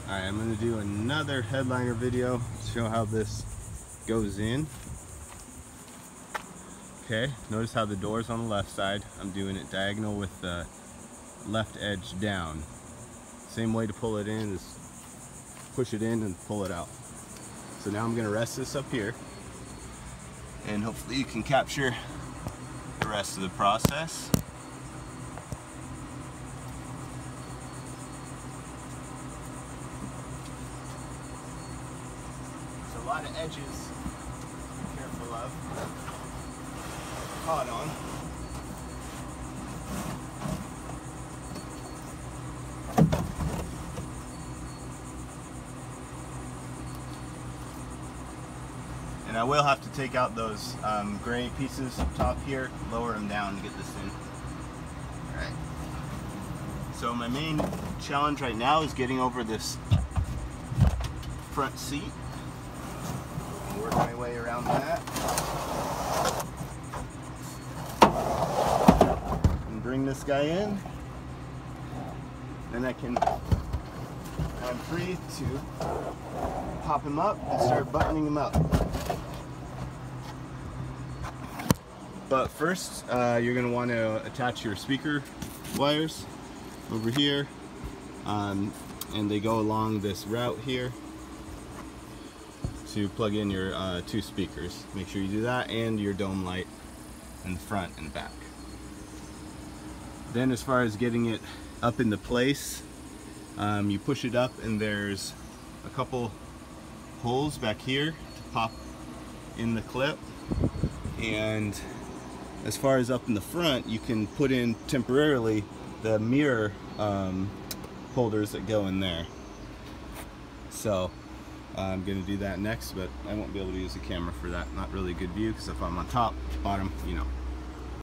Alright, I'm going to do another headliner video to show how this goes in. Okay, notice how the door's on the left side. I'm doing it diagonal with the left edge down. Same way to pull it in is push it in and pull it out. So now I'm going to rest this up here, and hopefully you can capture the rest of the process. There's a lot of edges to be careful of. Caught on. And I will have to take out those gray pieces up top here, lower them down to get this in. Alright. So my main challenge right now is getting over this front seat. I'll work my way around that. And bring this guy in. Then I'm free to pop him up and start buttoning him up. But first, you're going to want to attach your speaker wires over here, and they go along this route here to plug in your two speakers. Make sure you do that, and your dome light in the front and back. Then as far as getting it up into place, you push it up, and there's a couple holes back here to pop in the clip. And as far as up in the front, you can put in temporarily the mirror holders that go in there. So I'm going to do that next, but I won't be able to use the camera for that. Not really a good view, because if I'm on top, bottom, you know.